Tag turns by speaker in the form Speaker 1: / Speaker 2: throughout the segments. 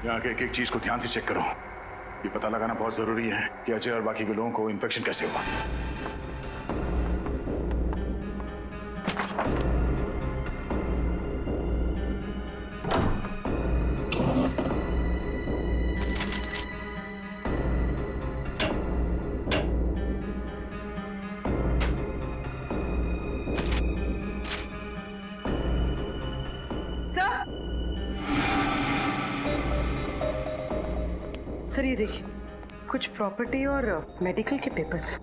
Speaker 1: यहाँ के एक एक चीज को ध्यान से चेक करो। ये पता लगाना बहुत जरूरी है कि अजय और बाकी के लोगों को इन्फेक्शन कैसे हुआ।
Speaker 2: सर ये देखिए, कुछ प्रॉपर्टी और मेडिकल के पेपर्स।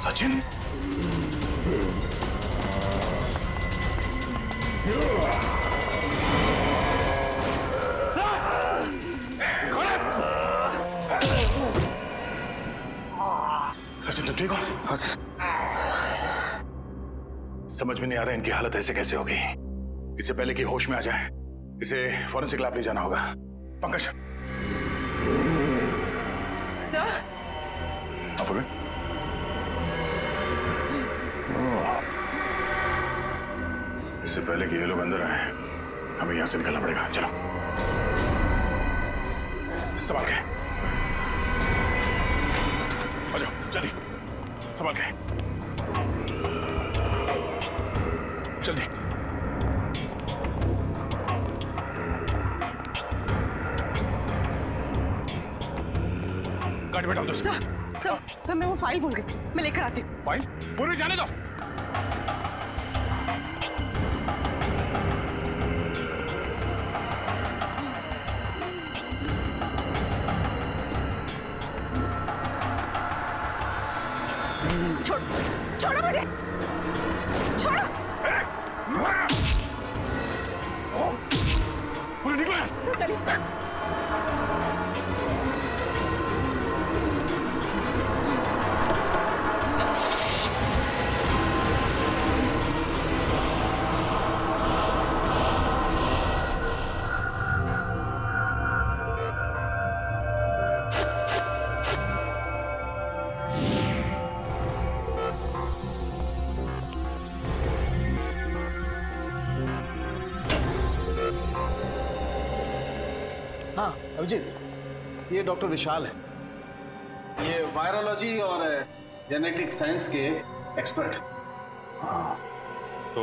Speaker 1: सचिन, सचिन तुम ठीक हो?
Speaker 3: हाँ सर।
Speaker 1: समझ में नहीं आ रहा इनकी हालत ऐसे कैसे होगी। इससे पहले कि होश में आ जाए इसे फॉरेंसिक लैब ले जाना होगा। पंकज।
Speaker 2: सर।
Speaker 1: इससे पहले कि ये लोग अंदर आए हमें यहां से निकलना पड़ेगा। चलो संभाल के आ जाओ, जल्दी संभाल के, जल्दी। गाड़ी बैठाओ दोस्त।
Speaker 2: सर मैं वो फाइल भूल गई, मैं लेकर आती हूँ।
Speaker 1: फाइल पूरी जाने दो।
Speaker 2: छोड़ो मुझे, छोड़ो।
Speaker 1: पूरी निकलो।
Speaker 2: चलिए।
Speaker 3: हाँ अभिजीत, ये डॉक्टर विशाल है। ये वायरोलॉजी और जेनेटिक साइंस के एक्सपर्ट हैं।
Speaker 1: तो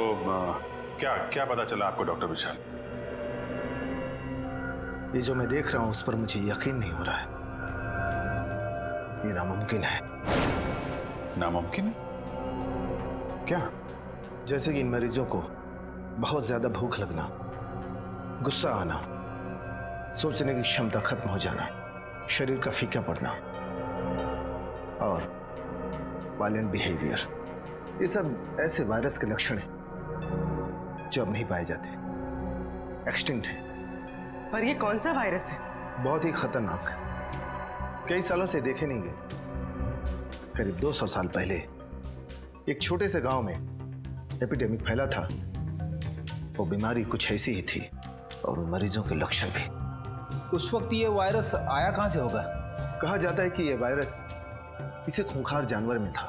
Speaker 1: क्या क्या पता चला आपको डॉक्टर विशाल?
Speaker 4: ये जो मैं देख रहा हूं उस पर मुझे यकीन नहीं हो रहा है। ये नामुमकिन है।
Speaker 1: नामुमकिन? क्या?
Speaker 4: जैसे कि इन मरीजों को बहुत ज्यादा भूख लगना, गुस्सा आना, सोचने की क्षमता खत्म हो जाना, शरीर का फीका पड़ना और वायलेंट बिहेवियर, ये सब ऐसे वायरस के लक्षण हैं जो अब नहीं पाए जाते, एक्सटिंक्ट हैं।
Speaker 2: पर ये कौन सा वायरस है?
Speaker 4: बहुत ही खतरनाक, कई सालों से देखे नहीं गए। करीब 200 साल पहले एक छोटे से गांव में एपिडेमिक फैला था। वो बीमारी कुछ ऐसी ही थी और मरीजों के लक्षण भी।
Speaker 3: उस वक्त ये वायरस आया कहाँ से होगा?
Speaker 4: कहा जाता है कि यह वायरस किसी खूंखार जानवर में था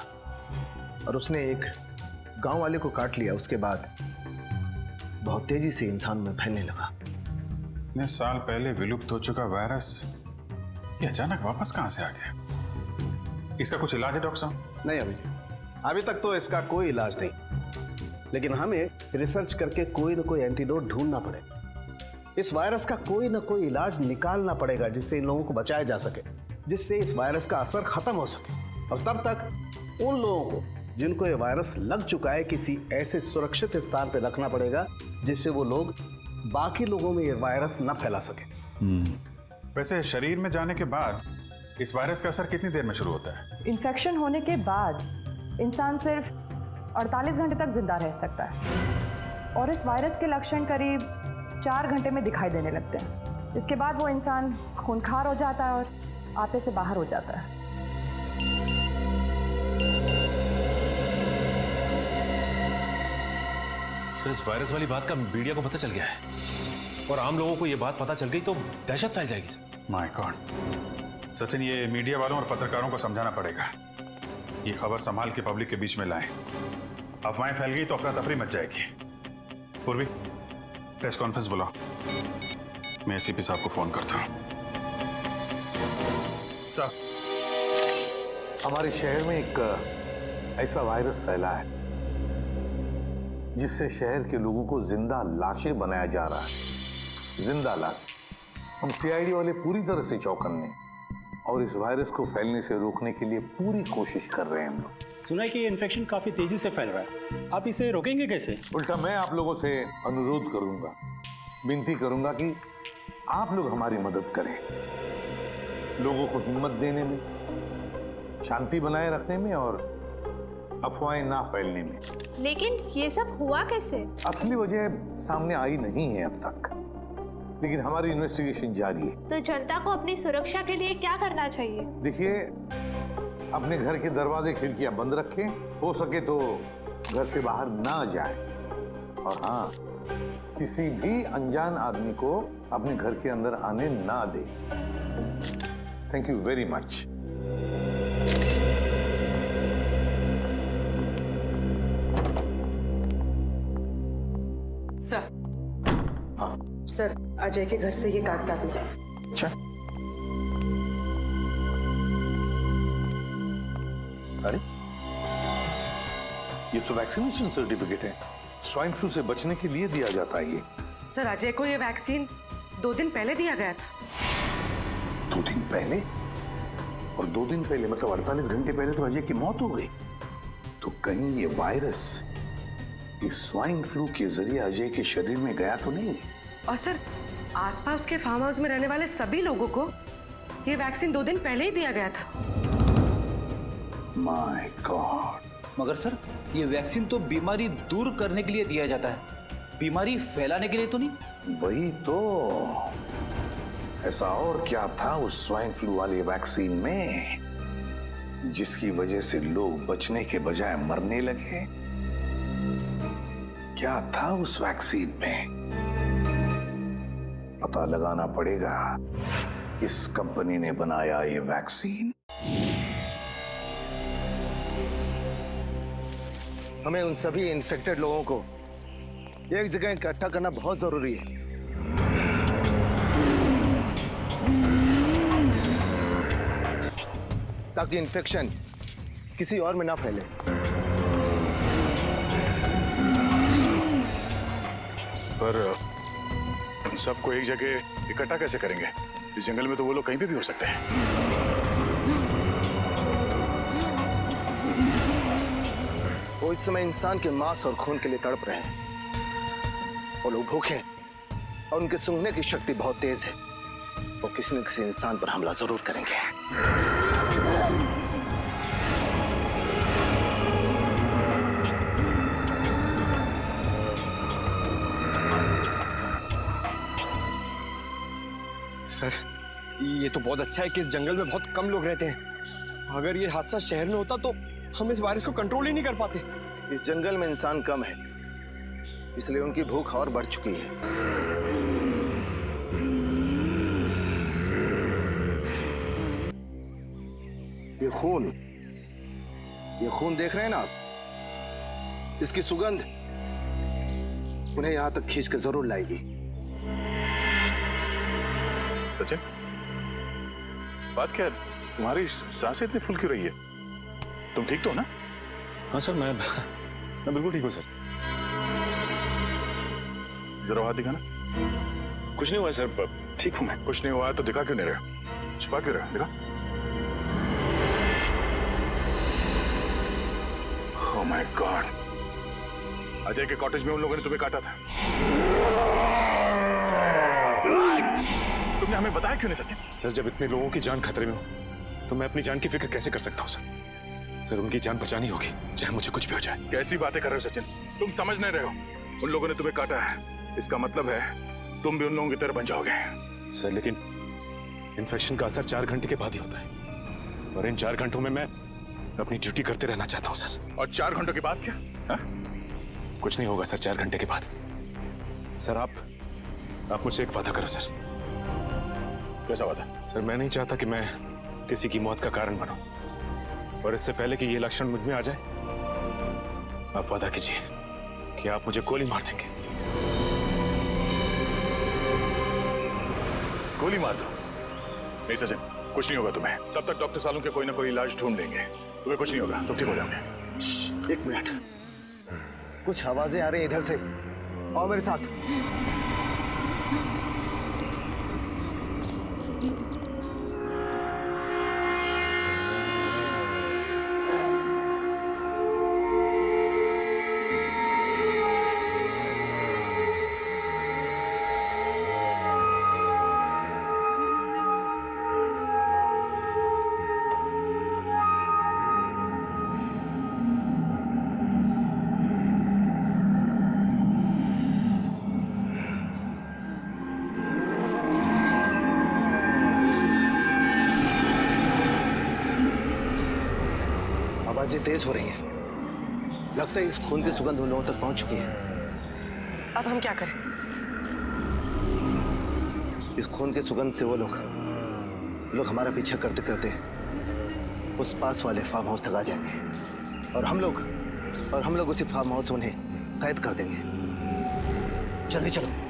Speaker 4: और उसने एक गांव वाले को काट लिया। उसके बाद बहुत तेजी से इंसान में फैलने लगा।
Speaker 1: इतने साल पहले विलुप्त हो चुका वायरस ये अचानक वापस कहां से आ गया? इसका कुछ इलाज है डॉक्टर साहब?
Speaker 3: नहीं अभी तक तो इसका कोई इलाज नहीं, लेकिन हमें रिसर्च करके कोई ना कोई एंटीडोट ढूंढना पड़ेगा। इस वायरस का कोई ना कोई इलाज निकालना पड़ेगा जिससे इन लोगों को बचाया जा सके, जिससे इस वायरस का असर खत्म हो सके। और तब तक उन लोगों को जिनको ये वायरस लग चुका है किसी ऐसे सुरक्षित स्थान पर रखना पड़ेगा जिससे वो लोग बाकी लोगों में ये वायरस न फैला सके।
Speaker 1: वैसे शरीर में जाने के बाद इस वायरस का असर कितनी देर में शुरू होता है?
Speaker 5: इन्फेक्शन होने के बाद इंसान सिर्फ 48 घंटे तक जिंदा रह सकता है और इस वायरस के लक्षण करीब 4 घंटे में दिखाई देने लगते हैं। इसके बाद वो इंसान खूंखार हो जाता है और आपे से बाहर हो जाता है।
Speaker 6: सर इस वायरस वाली बात का मीडिया को पता चल गया है और आम लोगों को ये बात पता चल गई तो दहशत फैल जाएगी सर।
Speaker 1: माय गॉड सचिन, ये मीडिया वालों और पत्रकारों को समझाना पड़ेगा। ये खबर संभाल के पब्लिक के बीच में लाएं। अफवाहें फैल गई तो अफरा तफरी मच जाएगी। पूर्वी, प्रेस कॉन्फ्रेंस बुलाओ। मैं एसीपी साहब को फोन करता हूं। साहब,
Speaker 7: हमारे शहर में एक ऐसा वायरस फैला है जिससे शहर के लोगों को जिंदा लाशें बनाया जा रहा है। जिंदा लाश। हम सीआईडी वाले पूरी तरह से चौकन्ने और इस वायरस को फैलने से रोकने के लिए पूरी कोशिश कर रहे हैं हम लोग।
Speaker 8: सुना है कि ये इन्फेक्शन काफी तेजी से फैल रहा है, आप इसे रोकेंगे कैसे?
Speaker 7: उल्टा मैं आप लोगों से अनुरोध करूंगा, विनती करूंगा कि आप लोग हमारी मदद करें, लोगों को हिम्मत देने में, शांति बनाए रखने में और अफवाहें ना फैलने में।
Speaker 9: लेकिन ये सब हुआ कैसे?
Speaker 7: असली वजह सामने आई नहीं है अब तक, लेकिन हमारी इन्वेस्टिगेशन जारी है।
Speaker 9: तो जनता को अपनी सुरक्षा के लिए क्या करना चाहिए?
Speaker 7: देखिए, अपने घर के दरवाजे खिड़कियां बंद रखें, हो सके तो घर से बाहर ना जाएं, और हाँ, किसी भी अनजान आदमी को अपने घर के अंदर आने ना दें। Thank you very much.
Speaker 2: Sir,
Speaker 7: हाँ
Speaker 2: सर अजय के घर से ये कागजात मिले।
Speaker 7: अच्छा, अरे ये तो वैक्सीनेशन सर्टिफिकेट है, स्वाइन फ्लू से बचने के लिए दिया जाता है ये।
Speaker 2: सर अजय को ये वैक्सीन 2 दिन पहले दिया गया था।
Speaker 7: 2 दिन पहले? और 2 दिन पहले मतलब 48 घंटे पहले तो अजय की मौत हो गई। तो कहीं ये वायरस इस स्वाइन फ्लू के जरिए अजय के शरीर में गया तो नहीं?
Speaker 2: और सर आसपास के फार्म हाउस में रहने वाले सभी लोगों को ये वैक्सीन 2 दिन पहले ही दिया गया था।
Speaker 7: My God.
Speaker 10: मगर सर ये वैक्सीन तो बीमारी दूर करने के लिए दिया जाता है, बीमारी फैलाने के लिए तो नहीं।
Speaker 7: वही तो, ऐसा और क्या था उस स्वाइन फ्लू वाली वैक्सीन में जिसकी वजह से लोग बचने के बजाय मरने लगे? क्या था उस वैक्सीन में? पता लगाना पड़ेगा किस कंपनी ने बनाया ये वैक्सीन।
Speaker 4: हमें उन सभी इन्फेक्टेड लोगों को एक जगह इकट्ठा करना बहुत जरूरी है। ताकि इन्फेक्शन किसी और में ना फैले।
Speaker 1: पर उन सबको एक जगह इकट्ठा कैसे करेंगे? इस जंगल में तो वो लोग कहीं पे भी हो सकते हैं।
Speaker 4: वो इस समय इंसान के मांस और खून के लिए तड़प रहे हैं और लोग भूखे हैं और उनके सूंघने की शक्ति बहुत तेज है। वो किसी न किसी इंसान पर हमला जरूर करेंगे।
Speaker 11: सर ये तो बहुत अच्छा है कि इस जंगल में बहुत कम लोग रहते हैं। अगर ये हादसा शहर में होता तो हम इस वायरस को कंट्रोल ही नहीं कर पाते।
Speaker 4: इस जंगल में इंसान कम है, इसलिए उनकी भूख और बढ़ चुकी है। ये खून देख रहे हैं ना आप? इसकी सुगंध उन्हें यहां तक खींच कर जरूर लाएगी।
Speaker 1: सचिन, बात क्या है? तुम्हारी सांसें इतनी फुल क्यों रही है? तुम ठीक तो हो ना?
Speaker 6: हाँ सर, मैं बिल्कुल ठीक हूँ सर।
Speaker 1: जरा हाथ दिखाना।
Speaker 6: कुछ नहीं हुआ सर, ठीक हूँ मैं।
Speaker 1: कुछ नहीं हुआ है तो दिखा क्यों नहीं रहे? छुपा क्यों रहे? दिखा। ओह माय गॉड, अजय के कॉटेज में उन लोगों ने तुम्हें काटा था। तुमने हमें बताया क्यों नहीं सचिन?
Speaker 6: सर जब इतने लोगों की जान खतरे में हो तो मैं अपनी जान की फिक्र कैसे कर सकता हूँ सर? सर उनकी जान बचानी होगी, चाहे मुझे कुछ भी हो जाए।
Speaker 1: कैसी बातें कर रहे हो सचिन? तुम समझ नहीं रहे हो। उन लोगों ने तुम्हें काटा है, इसका मतलब है तुम भी उन लोगों की तरह बन जाओगे।
Speaker 6: सर लेकिन इन्फेक्शन का असर 4 घंटे के बाद ही होता है और इन 4 घंटों में मैं अपनी ड्यूटी करते रहना चाहता हूँ सर।
Speaker 1: और 4 घंटों के बाद क्या?
Speaker 6: कुछ नहीं होगा सर 4 घंटे के बाद। सर आप मुझसे एक वादा करो सर।
Speaker 1: कैसा वादा?
Speaker 6: सर मैं नहीं चाहता कि मैं किसी की मौत का कारण बनूं, और इससे पहले कि ये लक्षण मुझ में आ जाए, आप वादा कीजिए कि आप मुझे गोली मार देंगे।
Speaker 1: गोली मार दो? नहीं सचिन, कुछ नहीं होगा तुम्हें। तब तक डॉक्टर सालों के कोई ना कोई इलाज ढूंढ लेंगे, तुम्हें कुछ नहीं होगा, तुम ठीक हो जाओगे।
Speaker 4: 1 मिनट, कुछ आवाजें आ रही हैं इधर से। आओ मेरे साथ। आवाजें तेज हो रही हैं। लगता है इस खून की सुगंध उन लोगों तक पहुंच चुकी है।
Speaker 2: अब हम क्या करें?
Speaker 4: इस खून की सुगंध से वो लोग हमारा पीछा करते करते उस पास वाले फार्म हाउस तक आ जाएंगे, और हम लोग उसी फार्म हाउस में उन्हें कैद कर देंगे। जल्दी चलो।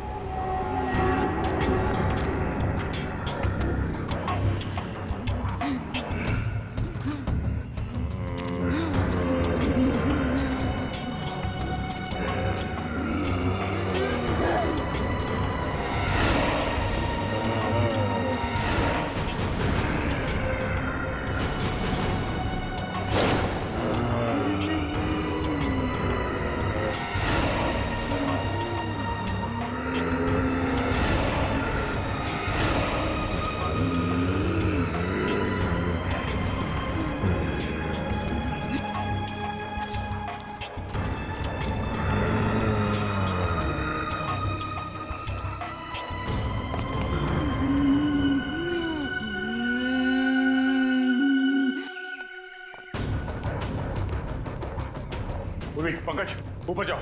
Speaker 1: पंकज, ऊपर जाओ,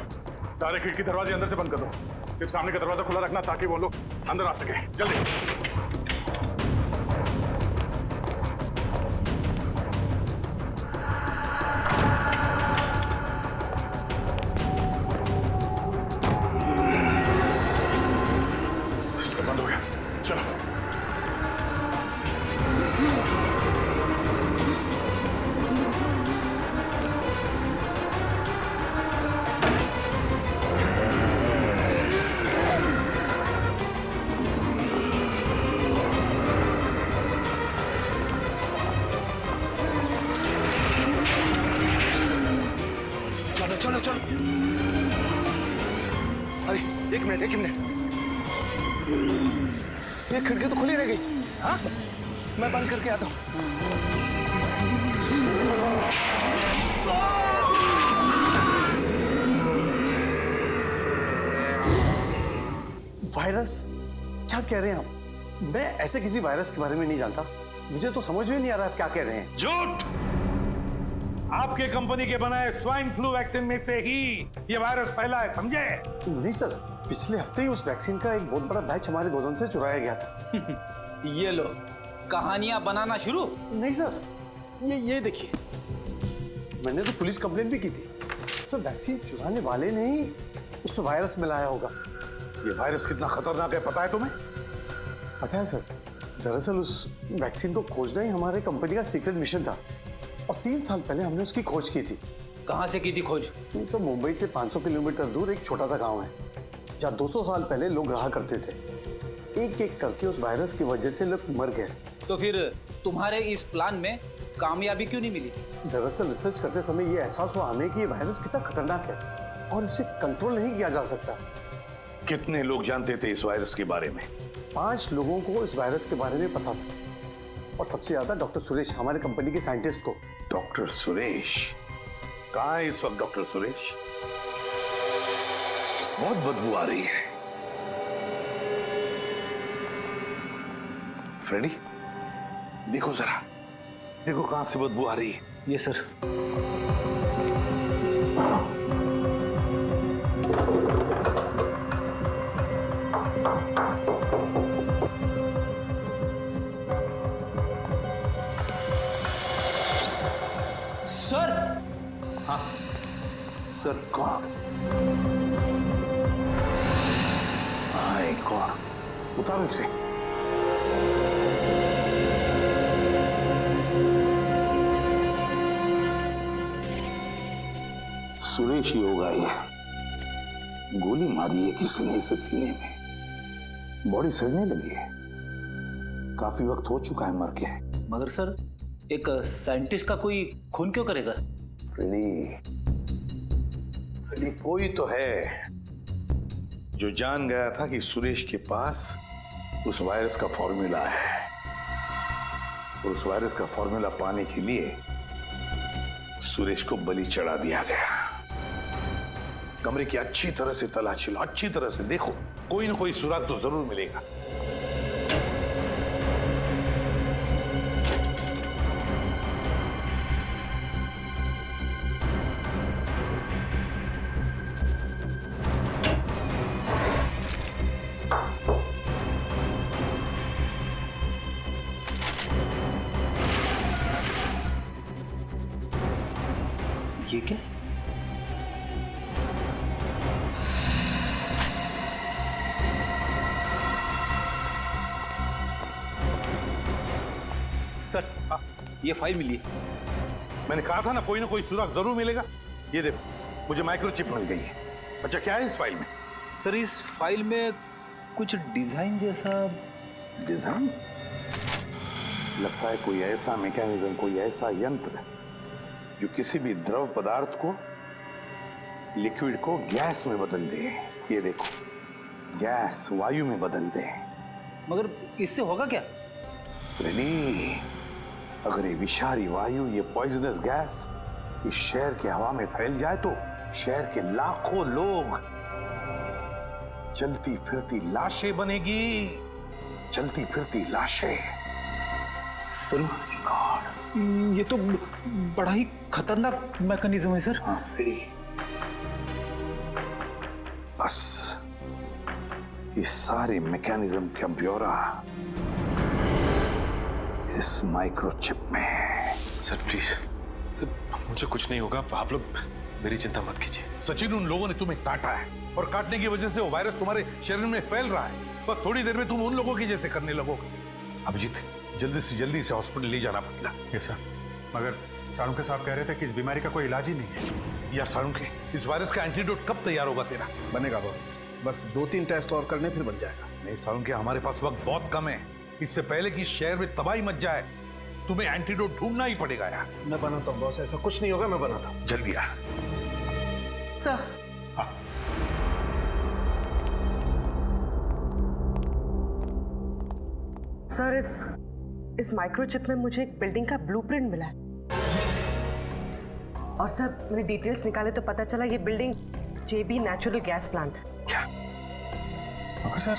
Speaker 1: सारे खिड़की दरवाजे अंदर से बंद कर दो, सिर्फ सामने का दरवाजा खुला रखना ताकि वो लोग अंदर आ सके। जल्दी। बंद हो गया, चलो।
Speaker 4: चलो चलो। अरे एक मिनट, ये खिड़की तो खुली रह गई। हाँ, मैं बंद करके आता हूँ।
Speaker 3: वायरस? क्या कह रहे हैं आप? मैं ऐसे किसी वायरस के बारे में नहीं जानता। मुझे तो समझ में नहीं आ रहा आप क्या कह रहे हैं।
Speaker 7: झूठ! आपके कंपनी के बनाए स्वाइन फ्लू वैक्सीन में से ही ये वायरस फैला है, समझे?
Speaker 3: नहीं सर, पिछले हफ्ते ही उस वैक्सीन का एक बहुत बड़ा बैच हमारे गोदाम से चुराया गया था।
Speaker 10: ये लो, कहानियां बनाना शुरू।
Speaker 3: नहीं सर, ये देखिए, मैंने तो पुलिस कंप्लेंट भी की थी। सर, वैक्सीन चुराने वाले ने ही उसमें वायरस मिलाया होगा।
Speaker 7: ये वायरस कितना खतरनाक है पता है तुम्हें?
Speaker 3: पता है सर, दरअसल उस वैक्सीन को खोजना ही हमारे कंपनी का सीक्रेट मिशन था, और 3 साल पहले हमने उसकी खोज की थी।
Speaker 10: कहाँ से की थी खोज?
Speaker 3: सर, मुंबई से 500 किलोमीटर दूर एक छोटा सा गांव है, जहाँ 200 साल पहले लोग रहा करते थे। एक एक करके उस वायरस की वजह से लोग मर गए।
Speaker 10: तो फिर तुम्हारे इस प्लान में कामयाबी क्यों नहीं मिली?
Speaker 3: दरअसल रिसर्च करते समय ये एहसास हुआ हमें कि ये वायरस कितना खतरनाक है और इसे कंट्रोल नहीं किया जा सकता।
Speaker 7: कितने लोग जानते थे इस वायरस के बारे में?
Speaker 3: 5 लोगों को इस वायरस के बारे में पता था, और सबसे ज्यादा डॉक्टर सुरेश, हमारे कंपनी के साइंटिस्ट को।
Speaker 7: डॉक्टर सुरेश? कहाँ है इस वक्त डॉक्टर सुरेश? बहुत बदबू आ रही है। फ्रेडी, देखो जरा, देखो कहां से बदबू आ रही है।
Speaker 10: ये सर।
Speaker 7: हाँ सर। कौन? हाय कौन? उतारो इसे। सुरेश ही होगा ये। गोली मारी है किसी ने इसे सीने में, बॉडी सड़ने लगी है, काफी वक्त हो चुका है मर के।
Speaker 10: मगर सर एक साइंटिस्ट का कोई खून क्यों करेगा?
Speaker 7: फ्रेडी, कोई तो है जो जान गया था कि सुरेश के पास उस वायरस का फॉर्मूला है, और उस वायरस का फॉर्मूला पाने के लिए सुरेश को बलि चढ़ा दिया गया। कमरे की अच्छी तरह से तलाशी लो, अच्छी तरह से देखो, कोई ना कोई सुराग तो जरूर मिलेगा।
Speaker 10: ये क्या? सर ये फाइल मिली है।
Speaker 7: मैंने कहा था ना कोई सुराग जरूर मिलेगा। ये देखो, मुझे माइक्रोचिप मिल गई है। अच्छा क्या है इस फाइल में?
Speaker 10: सर इस फाइल में कुछ डिजाइन जैसा।
Speaker 7: डिजाइन? लगता है कोई ऐसा मैकेनिज्म, कोई ऐसा यंत्र जो किसी भी द्रव पदार्थ को, लिक्विड को गैस में बदल दे। ये देखो, गैस वायु में बदल दे।
Speaker 10: मगर इससे होगा क्या?
Speaker 7: रेनी, अगर ये विषारी वायु, ये पॉइजनस गैस इस शहर के हवा में फैल जाए तो शहर के लाखों लोग चलती फिरती लाशें बनेगी, चलती फिरती लाशें।
Speaker 10: सर ये तो बड़ा ही खतरनाक मैकेनिज्म है सर।
Speaker 7: हाँ फ्रेडी, बस इस सारे मैकेनिज्म का ब्यौरा इस माइक्रोचिप में।
Speaker 6: सर प्लीज, सर मुझे कुछ नहीं होगा, आप लोग मेरी चिंता मत कीजिए।
Speaker 7: सचिन, उन लोगों ने तुम्हें काटा है और काटने की वजह से वो वायरस तुम्हारे शरीर में फैल रहा है। बस थोड़ी देर में तुम उन लोगों की जैसे करने लगोगे। अभिजीत, जल्दी से जल्दी इसे हॉस्पिटल ले जाना पड़ेगा।
Speaker 1: यस सर, मगर साळुंखे साहब कह रहे थे कि इस बीमारी का कोई इलाज ही नहीं है।
Speaker 7: यार साळुंखे, इस वायरस का एंटीडोट कब तैयार होगा तेरा?
Speaker 3: बनेगा बॉस, बस 2-3 टेस्ट और करने फिर बन जाएगा।
Speaker 7: नहीं साळुंखे, हमारे पास वक्त बहुत कम है। इससे पहले कि शहर में तबाही मच जाए तुम्हें एंटीडोट ढूंढना ही पड़ेगा यार।
Speaker 3: मैं बनाता हूँ बॉस, ऐसा कुछ नहीं होगा, मैं बनाता हूँ।
Speaker 7: जल्दी यार।
Speaker 2: सर सर इस माइक्रोचिप में मुझे एक बिल्डिंग का ब्लूप्रिंट मिला है, और सर मैंने डिटेल्स निकाले तो पता चला ये बिल्डिंग जेबी नेचुरल गैस प्लांट है।
Speaker 7: क्या?
Speaker 1: मगर सर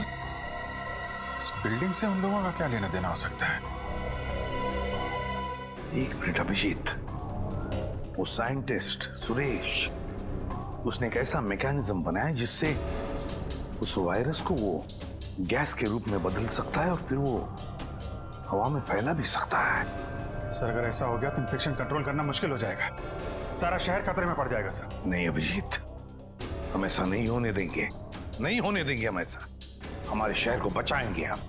Speaker 1: इस बिल्डिंग से उन लोगों का क्या लेना देना हो सकता है?
Speaker 7: एक मिनट अभिजीत, वो साइंटिस्ट सुरेश, उसने एक ऐसा मैकेनिज्म बनाया जिससे उस वायरस को वो गैस के रूप में बदल सकता है और फिर वो हवा में फैला भी सकता है।
Speaker 1: सर अगर ऐसा हो गया तो इन्फेक्शन कंट्रोल करना मुश्किल हो जाएगा, सारा शहर खतरे में पड़ जाएगा सर।
Speaker 7: नहीं अभिजीत, हम ऐसा नहीं होने देंगे, नहीं होने देंगे हम ऐसा। हमारे शहर को बचाएंगे, हम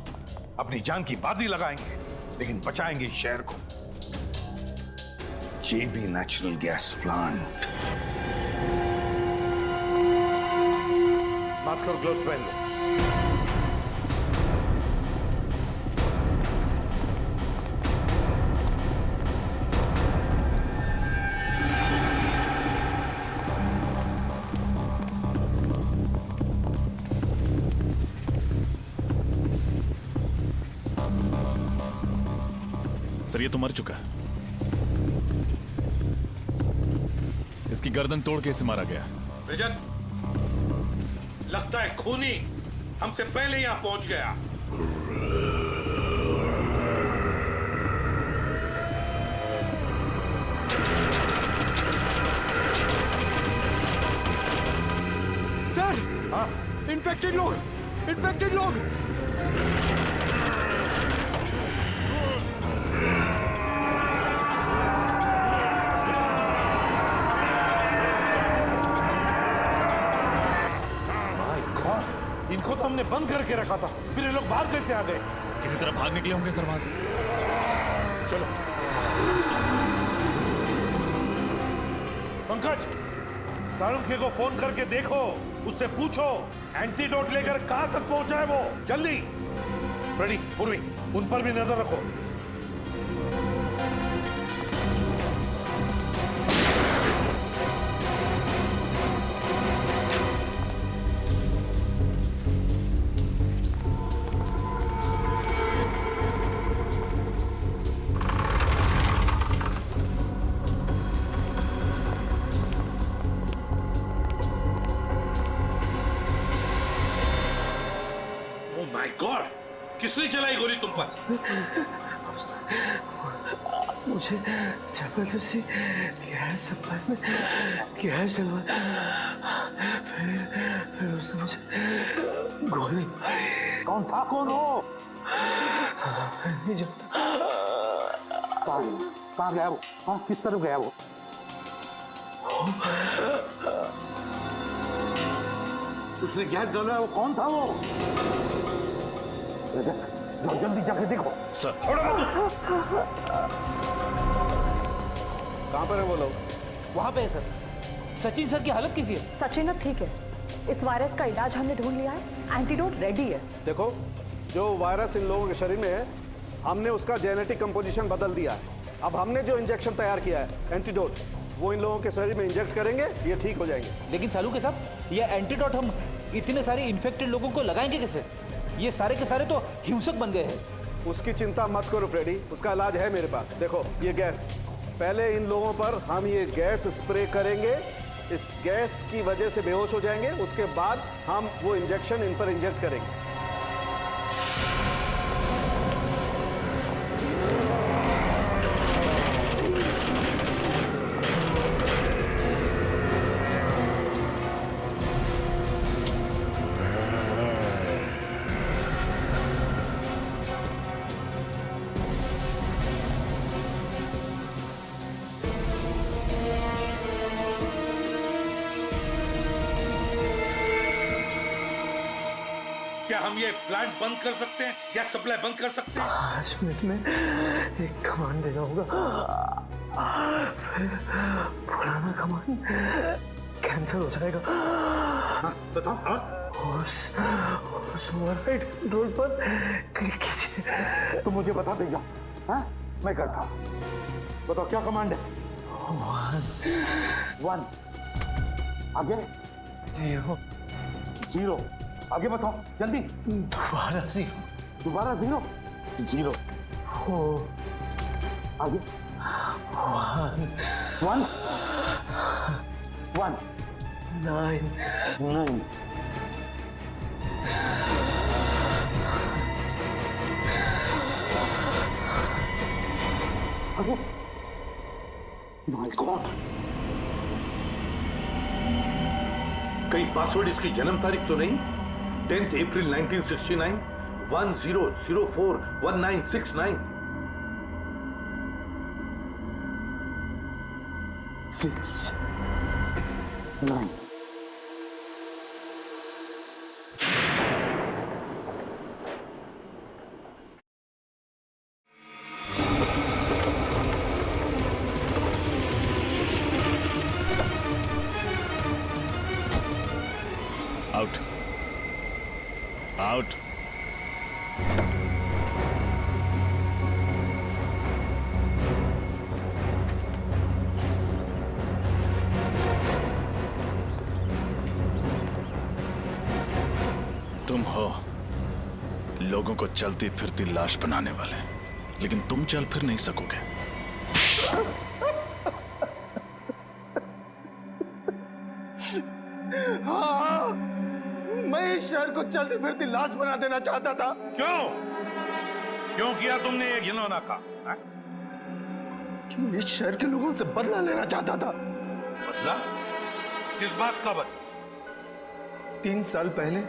Speaker 7: अपनी जान की बाजी लगाएंगे, लेकिन बचाएंगे इस शहर को। जेबी नेचुरल गैस प्लांट।
Speaker 3: मास्क और ग्लव्स पहन लो।
Speaker 6: सर ये तो मर चुका है, इसकी गर्दन तोड़ के इसे मारा गया।
Speaker 12: रजत, लगता है खूनी हमसे पहले यहां पहुंच गया।
Speaker 11: सर, इन्फेक्टेड लोग, इन्फेक्टेड लोग।
Speaker 12: हमने बंद करके रखा था, फिर ये लोग बाहर कैसे आ गए?
Speaker 6: किसी तरह भाग निकले होंगे सर वहां से।
Speaker 12: चलो पंकज, साळुंखे को फोन करके देखो, उससे पूछो एंटीडोट लेकर कहां तक पहुंचा है वो। जल्दी। फ्रेडी, पूर्वी, उन पर भी नजर रखो। माय गॉड, किसने चलाई गोली तुम पर?
Speaker 11: मुझे जबरदस्ती गैस सप्लाई में गैस डलवा, फिर उसने मुझे गोली मारी।
Speaker 12: कौन था? कौन हो?
Speaker 11: नहीं जानता।
Speaker 12: कहाँ गया वो? हाँ, किस तरफ गया वो? उसने गैस डाला, वो कौन था वो? जाओ जल्दी जाके देखो।
Speaker 6: सर।
Speaker 12: छोड़ो मत।
Speaker 3: कहाँ पर है वो लोग?
Speaker 10: वहां पे है सर। सचिन सर की हालत कैसी है?
Speaker 5: सचिन अब ठीक है। इस वायरस का इलाज हमने ढूंढ लिया है, एंटीडोट रेडी है।
Speaker 3: देखो, जो वायरस इन लोगों के शरीर में है, हमने उसका जेनेटिक कंपोजिशन बदल दिया है। अब हमने जो इंजेक्शन तैयार किया है, एंटीडोट, वो इन लोगों के शरीर में इंजेक्ट करेंगे, ये ठीक हो जाएंगे।
Speaker 10: लेकिन सालू के साहब, ये एंटीडोट हम इतने सारे इन्फेक्टेड लोगों को लगाएंगे कैसे? ये सारे के सारे तो हिंसक बन गए हैं।
Speaker 3: उसकी चिंता मत करो फ्रेडी, उसका इलाज है मेरे पास। देखो ये गैस, पहले इन लोगों पर हम ये गैस स्प्रे करेंगे, इस गैस की वजह से बेहोश हो जाएंगे, उसके बाद हम वो इंजेक्शन इन पर इंजेक्ट करेंगे।
Speaker 12: क्या हम ये प्लांट बंद कर सकते हैं? गैस सप्लाई बंद कर सकते हैं?
Speaker 11: 5 मिनट में एक कमांड देना होगा, फिर पुराना कमांड कैंसिल हो जाएगा।
Speaker 12: बताओ।
Speaker 11: उस ओवरराइड रोड पर क्लिक कीजिए।
Speaker 12: तो मुझे बता देगा। हाँ, मैं करता हूँ। बताओ क्या कमांड है? 1 आगे 0 आगे बताओ जल्दी।
Speaker 11: दोबारा 0
Speaker 12: दोबारा 0 0
Speaker 11: 4
Speaker 12: आगे 1 1
Speaker 11: 9
Speaker 12: 9 आगे। माय गॉड, कहीं पासवर्ड इसकी जन्म तारीख तो नहीं? 10th April 1969 1004 1969 6 9
Speaker 6: out out. तुम हो लोगों को चलती फिरती लाश बनाने वाले, लेकिन तुम चल फिर नहीं सकोगे।
Speaker 11: हाँ, मैं इस शहर को चलती फिरती लाश बना देना चाहता था।
Speaker 12: क्यों किया तुमने ये घिनौना काम?
Speaker 11: क्यों इस शहर के लोगों से बदला लेना चाहता था।
Speaker 12: बदला? किस बात का बदला?
Speaker 4: 3 साल पहले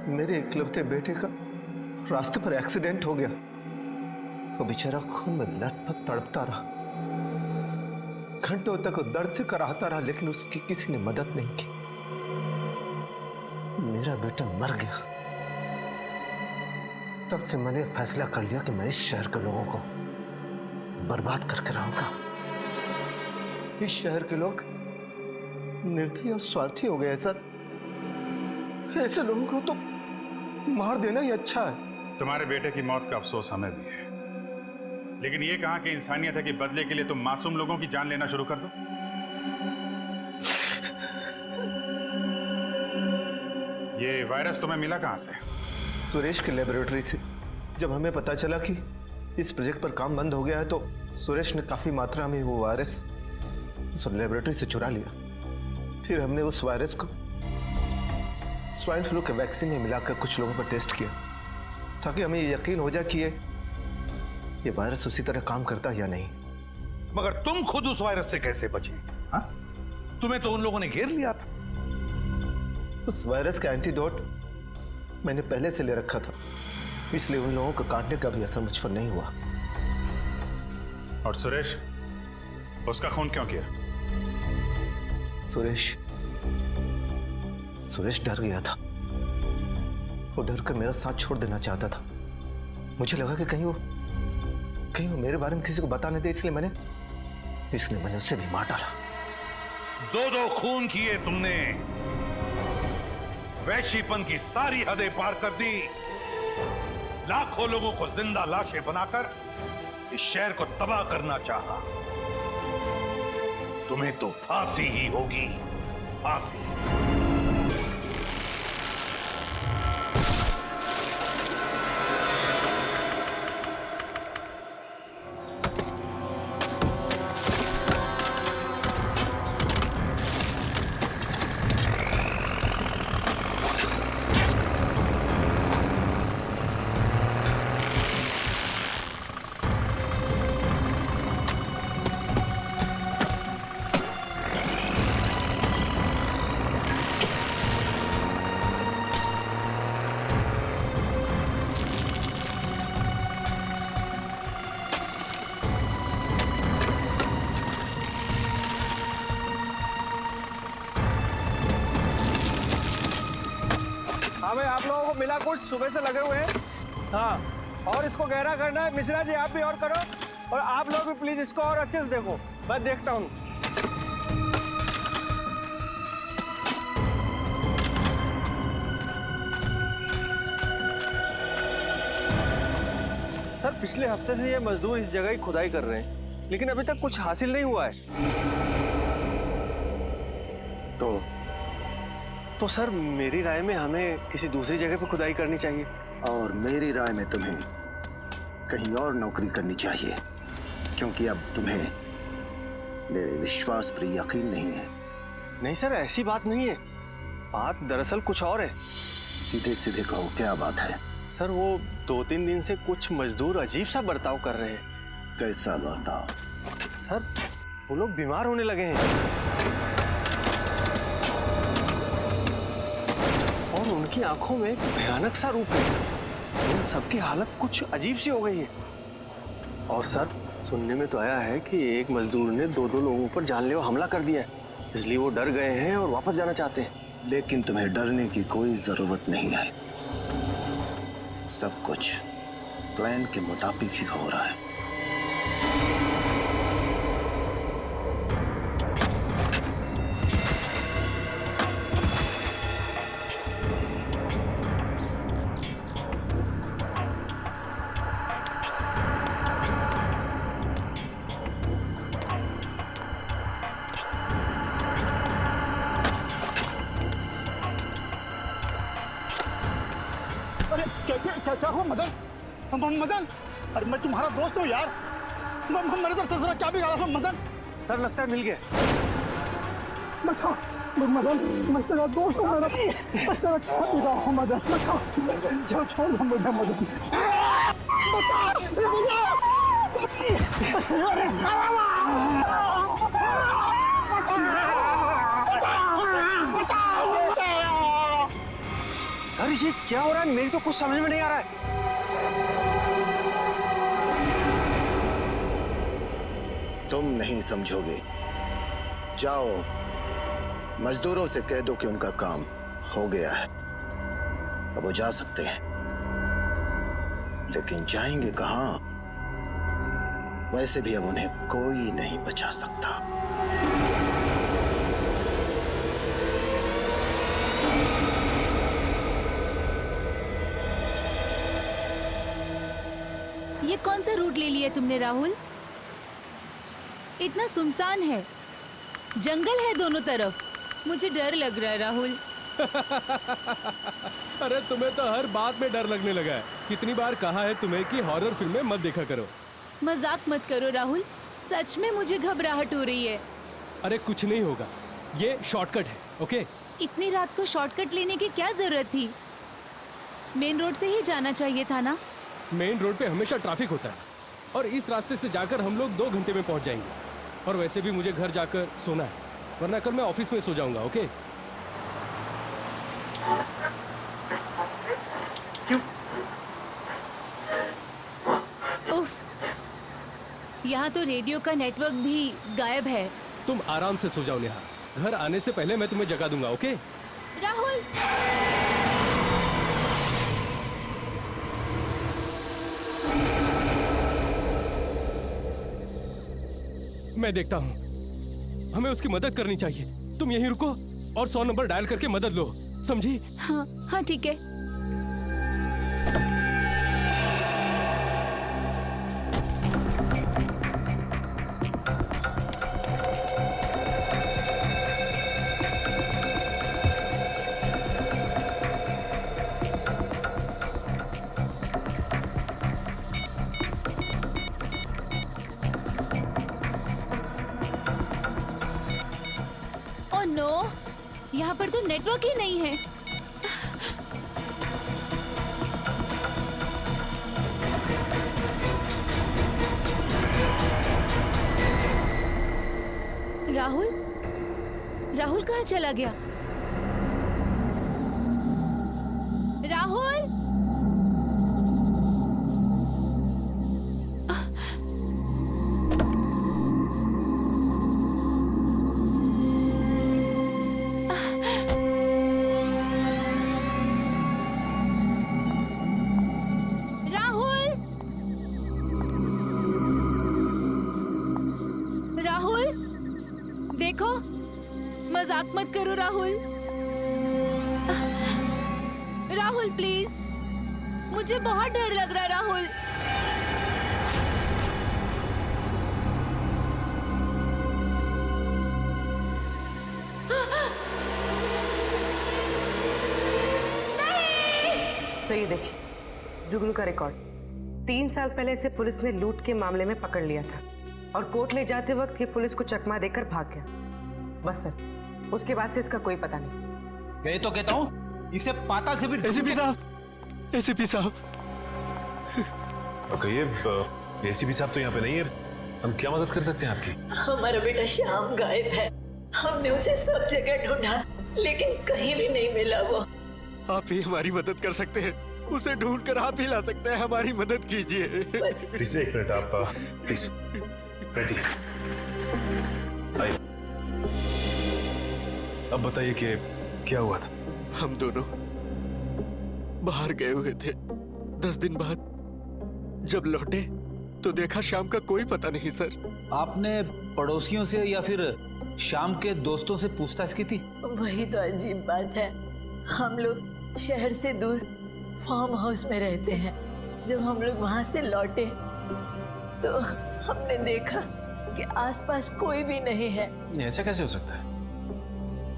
Speaker 4: मेरे इकलौते बेटे का रास्ते पर एक्सीडेंट हो गया। वो बेचारा खून में लथपथ तड़पता रहा, घंटों तक दर्द से कराहता रहा, लेकिन उसकी किसी ने मदद नहीं की। मेरा बेटा मर गया, तब से मैंने फैसला कर लिया कि मैं इस शहर के लोगों को बर्बाद करके रहूंगा। इस शहर के लोग निर्दयी और स्वार्थी हो गए हैं सर। ऐसे लोगों को तो मार देना ही अच्छा है।
Speaker 1: तुम्हारे बेटे की मौत का अफसोस हमें भी है, लेकिन ये कहां कि इंसानियत है कि बदले के लिए तुम मासूम लोगों की जान लेना शुरू कर दो। ये वायरस तुम्हें मिला कहां से?
Speaker 4: सुरेश के लेबोरेटरी से। जब हमें पता चला कि इस प्रोजेक्ट पर काम बंद हो गया है, तो सुरेश ने काफी मात्रा में वो वायरस उस लेबोरेटरी से चुरा लिया। फिर हमने उस वायरस को स्वाइन फ्लू के वैक्सीन में मिलाकर कुछ लोगों पर टेस्ट किया, ताकि हमें यकीन हो जाए कि ये वायरस उसी तरह काम करता है या नहीं।
Speaker 12: मगर तुम खुद उस वायरस से कैसे बचे? हाँ? तुम्हें तो उन लोगों ने घेर लिया था।
Speaker 4: उस वायरस का एंटीडोट मैंने पहले से ले रखा था, इसलिए उन लोगों को काटने का भी असर मुझ पर नहीं हुआ।
Speaker 1: और सुरेश, उसका खून क्यों किया?
Speaker 4: सुरेश डर गया था। वो डर कर मेरा साथ छोड़ देना चाहता था। मुझे लगा कि कहीं वो मेरे बारे में किसी को बताने दे, इसलिए मैंने उसे भी मार डाला।
Speaker 12: दो खून किए तुमने, वैश्यपन की सारी हदें पार कर दी, लाखों लोगों को जिंदा लाशें बनाकर इस शहर को तबाह करना चाहा। तुम्हें तो फांसी ही होगी, फांसी।
Speaker 11: हाँ भाई, आप लोगों को मिला कुछ सुबह से लगे हुए हैं। हाँ, और इसको गहरा करना है। मिश्रा जी आप भी और करो, और आप लोग भी प्लीज इसको और अच्छे से देखो। मैं देखता हूँ। सर, पिछले हफ्ते से ये मजदूर इस जगह की खुदाई कर रहे हैं, लेकिन अभी तक कुछ हासिल नहीं हुआ है। तो सर, मेरी राय में हमें किसी दूसरी जगह पर खुदाई करनी चाहिए।
Speaker 4: और मेरी राय में तुम्हें कहीं और नौकरी करनी चाहिए, क्योंकि अब तुम्हें मेरे विश्वास पर यकीन नहीं है।
Speaker 11: नहीं सर, ऐसी बात नहीं है। बात दरअसल कुछ और है।
Speaker 4: सीधे सीधे कहो, क्या बात है?
Speaker 11: सर, वो 2-3 दिन से कुछ मजदूर अजीब सा बर्ताव कर रहे हैं।
Speaker 4: कैसा बर्ताव?
Speaker 11: सर, वो लोग बीमार होने लगे हैं और उनकी आंखों में एक भयानक सा रूप है। उन सबकी हालत कुछ अजीब सी हो गई है। और सर, सुनने में तो आया है कि एक मजदूर ने 2 लोगों पर जानलेवा हमला कर दिया है, इसलिए वो डर गए हैं और वापस जाना चाहते हैं।
Speaker 4: लेकिन तुम्हें डरने की कोई जरूरत नहीं है। सब कुछ प्लान के मुताबिक ही हो रहा है।
Speaker 13: क्या हुआ मदन? मदन, अरे मैं तुम्हारा दोस्त हूँ यार। मेरे तरफ से जरा क्या बिगाड़ा था मदन?
Speaker 11: सर, लगता है मिल गया।
Speaker 13: मदन, मैं तेरा दोस्त हूँ। मैं तेरा क्या बिगाड़ा हूँ मदन? छोड़ मुझे मदन।
Speaker 11: सर, ये क्या हो रहा है? मेरी तो कुछ समझ में नहीं आ रहा है।
Speaker 4: तुम नहीं समझोगे। जाओ, मजदूरों से कह दो कि उनका काम हो गया है। अब वो जा सकते हैं, लेकिन जाएंगे कहां? वैसे भी अब उन्हें कोई नहीं बचा सकता।
Speaker 14: ये कौन सा रूट ले लिया तुमने राहुल? इतना सुनसान है, जंगल है दोनों तरफ, मुझे डर लग रहा है राहुल।
Speaker 11: अरे तुम्हें तो हर बात में डर लगने लगा है। कितनी बार कहा है तुम्हें कि हॉरर फिल्में मत देखा करो।
Speaker 14: मजाक मत करो राहुल, सच में मुझे घबराहट हो रही है।
Speaker 11: अरे कुछ नहीं होगा, ये शॉर्टकट है, ओके?
Speaker 14: इतनी रात को शॉर्टकट लेने की क्या जरूरत थी? मेन रोड से ही जाना चाहिए था ना?
Speaker 11: मेन रोड पे हमेशा ट्रैफिक होता है और इस रास्ते से जाकर हम लोग 2 घंटे में पहुंच जाएंगे। और वैसे भी मुझे घर जाकर सोना है, वरना कल मैं ऑफिस में सो जाऊंगा, ओके?
Speaker 14: उफ, यहाँ तो रेडियो का नेटवर्क भी गायब है।
Speaker 11: तुम आराम से सो जाओ नेहा, घर आने से पहले मैं तुम्हें जगा दूंगा, ओके?
Speaker 14: राहुल!
Speaker 11: मैं देखता हूँ, हमें उसकी मदद करनी चाहिए। तुम यहीं रुको और 100 नंबर डायल करके मदद लो, समझी?
Speaker 14: हाँ हाँ ठीक है। नो, यहाँ पर तो नेटवर्क ही नहीं है। राहुल? राहुल कहाँ चला गया? राहुल? देखो, मजाक मत करो राहुल। राहुल प्लीज, मुझे बहुत डर लग रहा है राहुल।
Speaker 2: सही देखिए, जुगनू का रिकॉर्ड। 3 साल पहले इसे पुलिस ने लूट के मामले में पकड़ लिया था और कोर्ट ले जाते वक्त ये पुलिस को चकमा देकर भाग गया। बस सर, उसके बाद से इसका कोई पता नहीं।
Speaker 10: मैं तो कहता हूँ इसे पाताल से भी।
Speaker 11: एसीपी साहब, एसीपी साहब।
Speaker 6: कहिए, एसीपी साहब तो यहाँ पे नहीं है, हम क्या मदद कर सकते हैं आपकी?
Speaker 15: हमारा बेटा श्याम गायब है। हमने उसे सब जगह ढूंढा लेकिन कहीं भी नहीं मिला वो।
Speaker 11: आप ही हमारी मदद कर सकते हैं, उसे ढूंढ कर आप ही ला सकते हैं। हमारी मदद कीजिए।
Speaker 6: प्लीज 1 मिनट, आप प्लीज रेडी आइए। अब बताइए कि क्या हुआ था?
Speaker 11: हम दोनों बाहर गए हुए थे। 10 दिन बाद जब लौटे तो देखा शाम का कोई पता नहीं। सर,
Speaker 10: आपने पड़ोसियों से या फिर शाम के दोस्तों से पूछताछ की थी?
Speaker 15: वही तो अजीब बात है। हम लोग शहर से दूर फार्म हाउस में रहते हैं। जब हम लोग वहां से लौटे तो हमने देखा कि आसपास कोई भी नहीं है।
Speaker 6: ऐसा कैसे हो सकता है?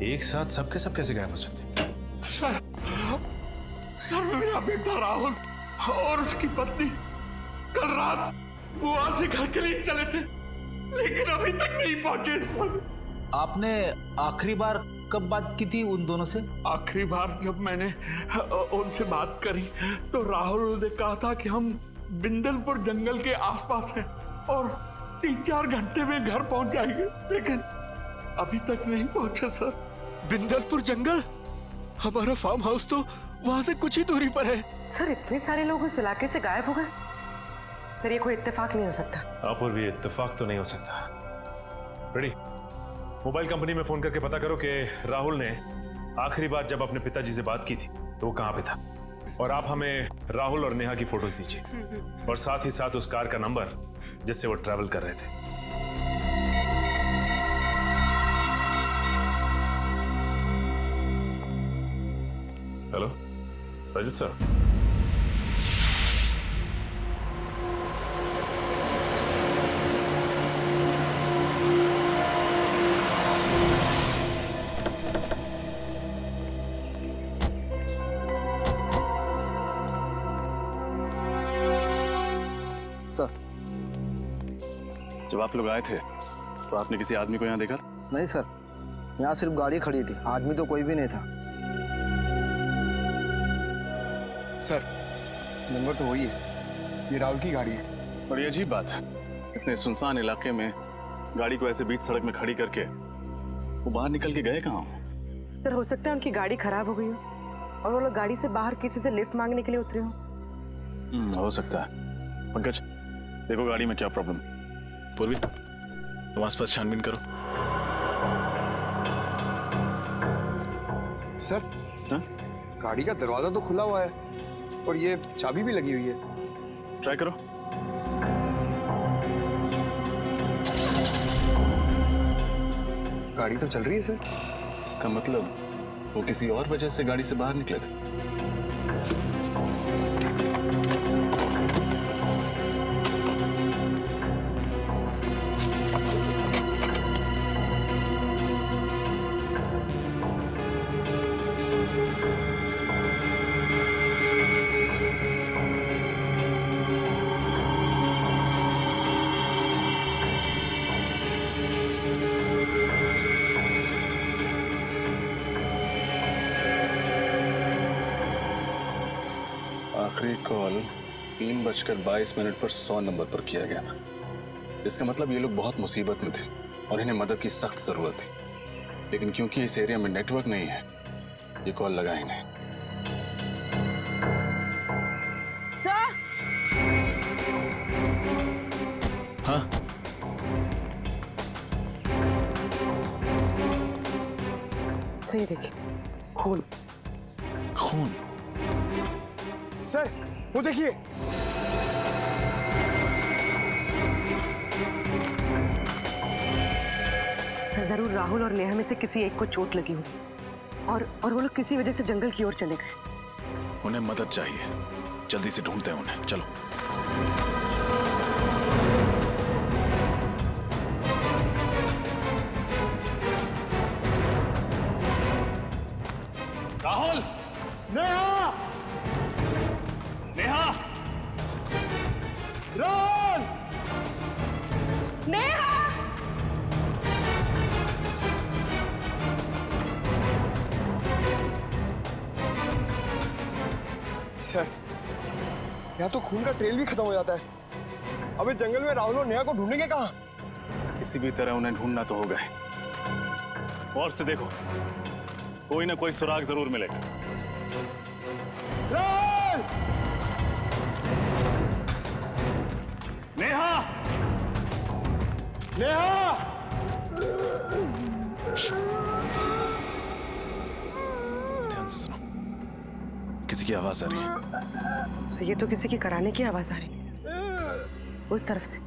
Speaker 6: एक साथ सबके सब कैसे गायब हो सकते हैं?
Speaker 13: सर मेरा बेटा राहुल और उसकी पत्नी कल रात गोवा से घर के लिए चले थे लेकिन अभी तक नहीं पहुंचे। सर,
Speaker 10: आपने आखिरी बार कब बात की थी उन दोनों से?
Speaker 13: आखिरी बार जब मैंने उनसे बात करी तो राहुल ने कहा था कि हम बिंदलपुर जंगल के आसपास हैं और 3-4 घंटे में घर पहुंच जाएंगे, लेकिन अभी तक नहीं पहुंचे। सर,
Speaker 11: बिंदलपुर जंगल? हमारा फार्म हाउस तो वहां से कुछ ही दूरी पर है।
Speaker 2: सर, इतने सारे लोग उस इलाके से गायब हो गए? सर, ये कोई इत्तेफाक नहीं हो सकता।
Speaker 6: आप और भी इत्तेफाक तो नहीं हो सकता। रेडी, मोबाइल कंपनी में फोन करके पता करो कि राहुल ने आखिरी बार जब अपने पिताजी से बात की थी तो वो कहाँ पे था। और आप हमें राहुल और नेहा की फोटोज दीजिए और साथ ही साथ उस कार का नंबर जिससे वो ट्रैवल कर रहे थे। Hello Rajit sir. जब आप लोग आए थे तो आपने किसी आदमी को यहाँ देखा?
Speaker 11: नहीं सर, यहाँ सिर्फ गाड़ी खड़ी थी, आदमी तो कोई भी नहीं था।
Speaker 16: सर नंबर तो वही है, ये राहुल की गाड़ी है।
Speaker 6: बड़ी अजीब बात है, इतने सुनसान इलाके में गाड़ी को ऐसे बीच सड़क में खड़ी करके वो बाहर निकल के गए कहाँ?
Speaker 2: सर हो सकता है उनकी गाड़ी खराब हो गई हो और वो लोग गाड़ी से बाहर किसी से लिफ्ट मांगने के लिए उतरे हो।
Speaker 6: हो सकता है। पंकज देखो गाड़ी में क्या प्रॉब्लम। पूर्वी तुम आसपास छानबीन करो।
Speaker 16: सर
Speaker 6: हा?
Speaker 16: गाड़ी का दरवाजा तो खुला हुआ है और ये चाबी भी लगी हुई है।
Speaker 6: ट्राई करो।
Speaker 16: गाड़ी तो चल रही है सर।
Speaker 6: इसका मतलब वो किसी और वजह से गाड़ी से बाहर निकले थे। आखिरी कॉल 3:22 पर 100 नंबर पर किया गया था। इसका मतलब ये लोग बहुत मुसीबत में थे और इन्हें मदद की सख्त जरूरत थी, लेकिन क्योंकि इस एरिया में नेटवर्क नहीं है ये कॉल लगा ही नहीं।
Speaker 2: सर
Speaker 6: हाँ
Speaker 2: सही देखिए, खून
Speaker 6: खून।
Speaker 16: सर वो देखिए।
Speaker 2: सर जरूर राहुल और नेहा में से किसी एक को चोट लगी हुई और वो लोग किसी वजह से जंगल की ओर चले गए।
Speaker 6: उन्हें मदद चाहिए, जल्दी से ढूंढते हैं उन्हें। चलो। राहुल,
Speaker 16: नेहा,
Speaker 6: नेहा,
Speaker 16: राहुल,
Speaker 2: नेहा।
Speaker 16: सर यहाँ तो खून का ट्रेल भी खत्म हो जाता है। अब इस जंगल में राहुल और नेहा को ढूंढेंगे कहाँ?
Speaker 6: किसी भी तरह उन्हें ढूंढना तो होगा ही। और से देखो, कोई ना कोई सुराग जरूर मिलेगा।
Speaker 16: राहुल!
Speaker 6: नेहा!
Speaker 16: नेहा!
Speaker 6: ध्यान से सुनो, किसी की आवाज आ रही है।
Speaker 2: सर ये तो किसी की कराने की आवाज आ रही है, उस तरफ से।